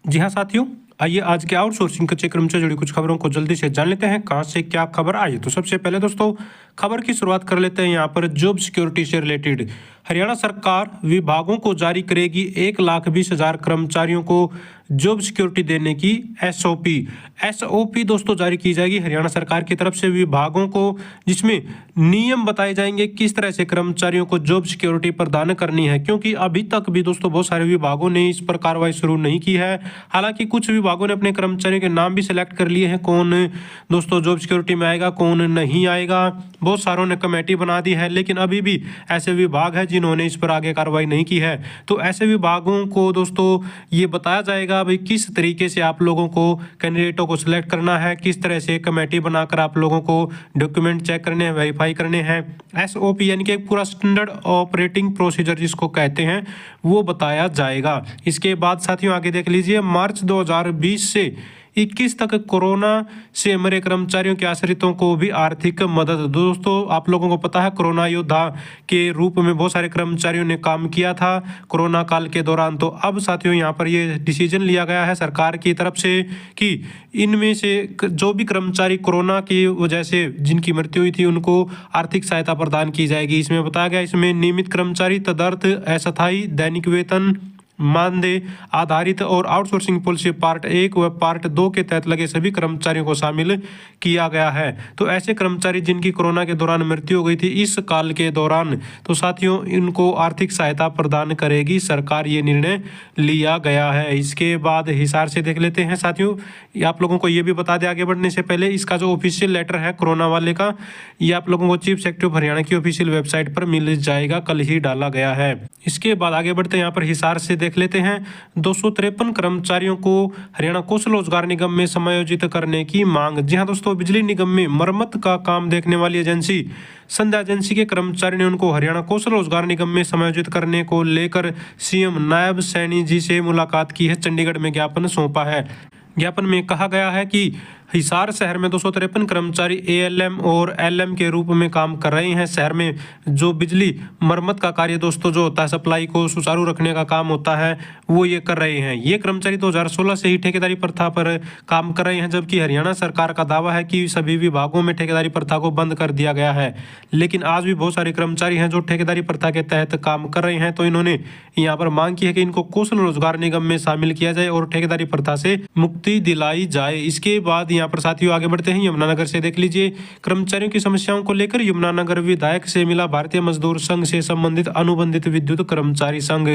जी हाँ साथियों, आइए आज के आउटसोर्सिंग कच्चे क्रम से जुड़ी कुछ खबरों को जल्दी से जान लेते हैं कहाँ से क्या खबर आई। तो सबसे पहले दोस्तों खबर की शुरुआत कर लेते हैं यहाँ पर जॉब सिक्योरिटी से रिलेटेड। हरियाणा सरकार विभागों को जारी करेगी 1,20,000 कर्मचारियों को जॉब सिक्योरिटी देने की एसओपी दोस्तों जारी की जाएगी हरियाणा सरकार की तरफ से विभागों को, जिसमें नियम बताए जाएंगे किस तरह से कर्मचारियों को जॉब सिक्योरिटी प्रदान करनी है। क्योंकि अभी तक भी दोस्तों बहुत सारे विभागों ने इस पर कार्रवाई शुरू नहीं की है। हालांकि कुछ विभागों ने अपने कर्मचारियों के नाम भी सिलेक्ट कर लिए हैं, कौन दोस्तों जॉब सिक्योरिटी में आएगा कौन नहीं आएगा। बहुत सारों ने कमेटी बना दी है, लेकिन अभी भी ऐसे विभाग है जिन्होंने इस पर आगे कार्रवाई नहीं की है। तो ऐसे विभागों को दोस्तों ये बताया जाएगा भाई किस तरीके से आप लोगों को कैंडिडेटों को सिलेक्ट करना है, किस तरह से कमेटी बनाकर आप लोगों को डॉक्यूमेंट चेक करने हैं, वेरीफाई करने हैं। एसओपी यानी कि पूरा स्टैंडर्ड ऑपरेटिंग प्रोसीजर जिसको कहते हैं वो बताया जाएगा। इसके बाद साथियों आगे देख लीजिए, मार्च 2020 से 21 तक कोरोना से मरे कर्मचारियों के आश्रितों को भी आर्थिक मदद। दोस्तों आप लोगों को पता है कोरोना योद्धा के रूप में बहुत सारे कर्मचारियों ने काम किया था कोरोना काल के दौरान। तो अब साथियों यहाँ पर ये डिसीजन लिया गया है सरकार की तरफ से कि इनमें से जो भी कर्मचारी कोरोना की वजह से जिनकी मृत्यु हुई थी उनको आर्थिक सहायता प्रदान की जाएगी। इसमें बताया गया इसमें नियमित कर्मचारी, तदर्थ, अस्थायी, दैनिक वेतन, मानदेय आधारित और आउटसोर्सिंग पॉलिसी पार्ट 1 व पार्ट 2 के तहत लगे सभी कर्मचारियों को शामिल किया गया है। तो ऐसे कर्मचारी जिनकी कोरोना के दौरान मृत्यु हो गई थी इस काल के दौरान, तो साथियों इनको आर्थिक सहायता प्रदान करेगी सरकार, ये निर्णय लिया गया है। इसके बाद हिसार से देख लेते हैं साथियों, आप लोगों को ये भी बता दें आगे बढ़ने से पहले, इसका जो ऑफिशियल लेटर है कोरोना वाले का, ये आप लोगों को चीफ सेक्रेटरी ऑफ हरियाणा की ऑफिशियल वेबसाइट पर मिल जाएगा, कल ही डाला गया है। इसके बाद आगे बढ़ते हैं, यहाँ पर हिसार से देख लेते हैं 253 कर्मचारियों को हरियाणा कौशल रोजगार निगम में समायोजित करने की मांग। जी हां दोस्तों, बिजली निगम में मरम्मत का काम देखने वाली एजेंसी संध्या एजेंसी के कर्मचारी ने उनको हरियाणा कौशल रोजगार निगम में समायोजित करने को लेकर सीएम नायब सैनी जी से मुलाकात की है, चंडीगढ़ में ज्ञापन सौंपा है। ज्ञापन में कहा गया है कि हिसार शहर में 253 कर्मचारी एएलएम और एलएम के रूप में काम कर रहे हैं। शहर में जो बिजली मरम्मत का कार्य दोस्तों जो होता है, सप्लाई को सुचारू रखने का काम होता है, वो ये कर रहे हैं। ये कर्मचारी 2016 से ही ठेकेदारी प्रथा पर काम कर रहे हैं, जबकि हरियाणा सरकार का दावा है कि सभी विभागों में ठेकेदारी प्रथा को बंद कर दिया गया है। लेकिन आज भी बहुत सारे कर्मचारी हैं जो ठेकेदारी प्रथा के तहत काम कर रहे हैं। तो इन्होंने यहाँ पर मांग की है कि इनको कौशल रोजगार निगम में शामिल किया जाए और ठेकेदारी प्रथा से मुक्ति दिलाई जाए। इसके बाद यहाँ पर साथियों आगे बढ़ते हैं, यमुनानगर से देख लीजिए, कर्मचारियों की समस्याओं को लेकर यमुनानगर विधायक से मिला भारतीय मजदूर संघ से संबंधित अनुबंधित विद्युत कर्मचारी संघ।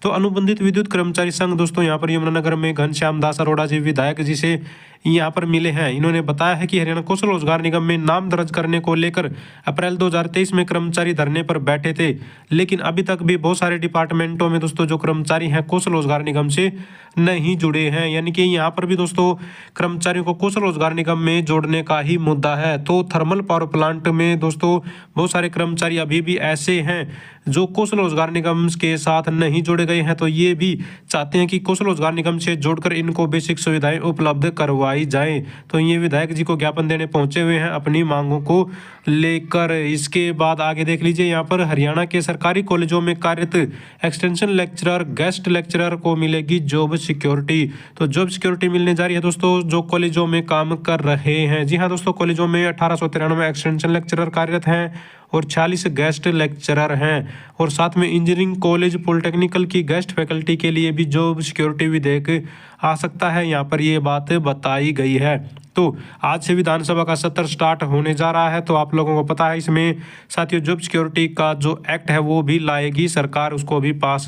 तो अनुबंधित विद्युत कर्मचारी संघ दोस्तों यहाँ पर यमुनानगर में घनश्याम दास अरोड़ा जी विधायक जी से यहाँ पर मिले हैं। इन्होंने बताया है कि हरियाणा कौशल रोजगार निगम में नाम दर्ज करने को लेकर अप्रैल 2023 में कर्मचारी धरने पर बैठे थे, लेकिन अभी तक भी बहुत सारे डिपार्टमेंटों में दोस्तों जो कर्मचारी हैं कौशल रोजगार निगम से नहीं जुड़े हैं। यानी कि यहाँ पर भी दोस्तों कर्मचारियों को कौशल रोजगार निगम में जोड़ने का ही मुद्दा है। तो थर्मल पावर प्लांट में दोस्तों बहुत सारे कर्मचारी अभी भी ऐसे हैं जो कौशल रोजगार निगम के साथ नहीं जोड़े गए हैं। तो ये भी चाहते हैं कि कौशल रोजगार निगम से जोड़कर इनको बेसिक सुविधाएं उपलब्ध करवाई जाए। तो ये विधायक जी को ज्ञापन देने पहुंचे हुए हैं अपनी मांगों को लेकर। इसके बाद आगे देख लीजिए, यहाँ पर हरियाणा के सरकारी कॉलेजों में कार्यरत एक्सटेंशन लेक्चरर, गेस्ट लेक्चरर को मिलेगी जॉब सिक्योरिटी। तो जॉब सिक्योरिटी मिलने जा रही है दोस्तों जो कॉलेजों में काम कर रहे हैं। जी हाँ दोस्तों, कॉलेजों में 1893 एक्सटेंशन लेक्चरर कार्यरत हैं और 46 गेस्ट लेक्चरर हैं, और साथ में इंजीनियरिंग कॉलेज पॉलिटेक्निकल की गेस्ट फैकल्टी के लिए भी जॉब सिक्योरिटी विधेयक आ सकता है। यहाँ पर ये बात बताई गई है। तो आज से विधानसभा का सत्र स्टार्ट होने जा रहा है, तो आप लोगों को पता है इसमें साथियों जॉब सिक्योरिटी का जो एक्ट है वो भी लाएगी सरकार, उसको भी पास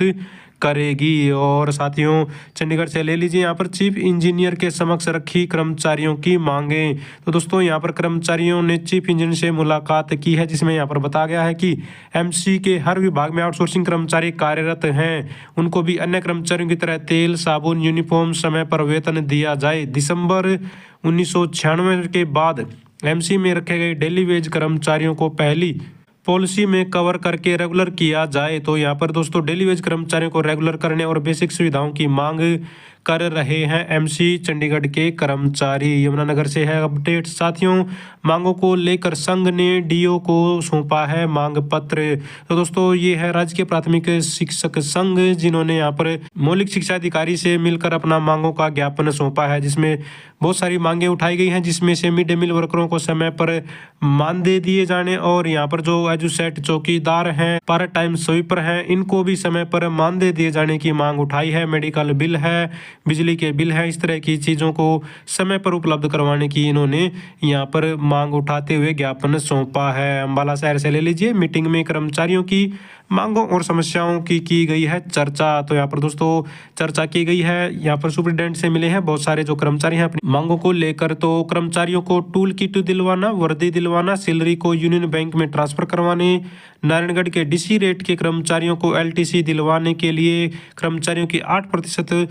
करेगी। और साथियों चंडीगढ़ से ले लीजिए, यहाँ पर चीफ इंजीनियर के समक्ष रखी कर्मचारियों की मांगे। तो दोस्तों यहाँ पर कर्मचारियों ने चीफ इंजीनियर से मुलाकात की है, जिसमें यहाँ पर बताया गया है कि एमसी के हर विभाग में आउटसोर्सिंग कर्मचारी कार्यरत हैं, उनको भी अन्य कर्मचारियों की तरह तेल, साबुन, यूनिफॉर्म समय पर वेतन दिया जाए। दिसंबर 1996 के बाद एमसी में रखे गए डेली वेज कर्मचारियों को पहली पॉलिसी में कवर करके रेगुलर किया जाए। तो यहाँ पर दोस्तों डेली वेज कर्मचारियों को रेगुलर करने और बेसिक सुविधाओं की मांग कर रहे हैं एमसी चंडीगढ़ के कर्मचारी। यमुनानगर से है अपडेट साथियों। मांगों को लेकर संघ ने डीओ को सौंपा है मांग पत्र। तो दोस्तों ये है राजकीय प्राथमिक शिक्षक संघ, जिन्होंने यहाँ पर मौलिक शिक्षा अधिकारी से मिलकर अपना मांगों का ज्ञापन सौंपा है, जिसमें बहुत सारी मांगे उठाई गई हैं, जिसमें से मिड डे मील वर्करों को समय पर मानदेय दिए जाने और यहाँ पर जो एजुसेट चौकीदार हैं, पार्ट टाइम स्वीपर हैं, इनको भी समय पर मानदेय दिए जाने की मांग उठाई है। मेडिकल बिल है, बिजली के बिल है, इस तरह की चीज़ों को समय पर उपलब्ध करवाने की इन्होंने यहाँ पर मांग उठाते हुए ज्ञापन सौंपा है। अम्बाला शहर से ले लीजिए। मीटिंग में कर्मचारियों की मांगों और समस्याओं की गई है चर्चा। तो यहाँ पर दोस्तों चर्चा की गई है। यहाँ पर सुप्रिटेंडेंट से मिले हैं बहुत सारे जो कर्मचारी हैं अपनी मांगों को लेकर। तो कर्मचारियों को टूल किट दिलवाना, वर्दी दिलवाना, सैलरी को यूनियन बैंक में ट्रांसफर करवाने, नारायणगढ़ के डीसी रेट के कर्मचारियों को एलटीसी दिलवाने के लिए कर्मचारियों की 8%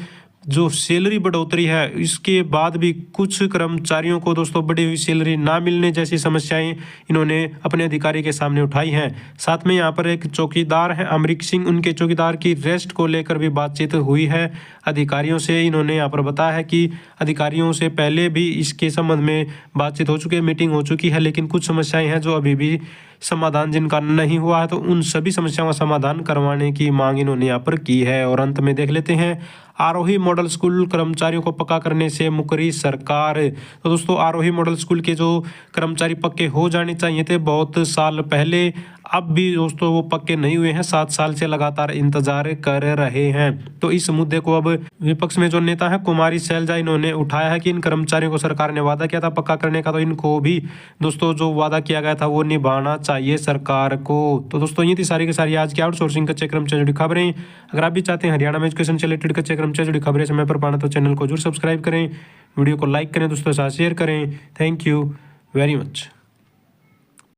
जो सैलरी बढ़ोतरी है, इसके बाद भी कुछ कर्मचारियों को दोस्तों बढ़ी हुई सैलरी ना मिलने जैसी समस्याएं इन्होंने अपने अधिकारी के सामने उठाई हैं। साथ में यहाँ पर एक चौकीदार है अमरीक सिंह, उनके चौकीदार की रेस्ट को लेकर भी बातचीत हुई है अधिकारियों से। इन्होंने यहाँ पर बताया है कि अधिकारियों से पहले भी इसके संबंध में बातचीत हो चुकी है, मीटिंग हो चुकी है, लेकिन कुछ समस्याएं हैं जो अभी भी समाधान जिनका नहीं हुआ है, तो उन सभी समस्याओं का समाधान करवाने की मांग इन्होंने यहाँ पर की है। और अंत में देख लेते हैं, आरोही मॉडल स्कूल कर्मचारियों को पक्का करने से मुकरी सरकार। तो दोस्तों आरोही मॉडल स्कूल के जो कर्मचारी पक्के हो जाने चाहिए थे बहुत साल पहले, अब भी दोस्तों वो पक्के नहीं हुए हैं, 7 साल से लगातार इंतजार कर रहे हैं। तो इस मुद्दे को अब विपक्ष में जो नेता है कुमारी शैलजा, इन्होंने उठाया है कि इन कर्मचारियों को सरकार ने वादा किया था पक्का करने का, तो इनको भी दोस्तों जो वादा किया गया था वो निभाना चाहिए सरकार को। तो दोस्तों ये थी सारी की सारी आज की आउटसोर्सिंग कच्चे क्रम से जुड़ी खबरें। अगर आप भी चाहते हैं हरियाणा में एजुकेशन से रिलेटेड कच्चे क्रम से जुड़ी खबरें समय पर पाना, तो चैनल को जरूर सब्सक्राइब करें, वीडियो को लाइक करें, दोस्तों के साथ शेयर करें। Thank you very much.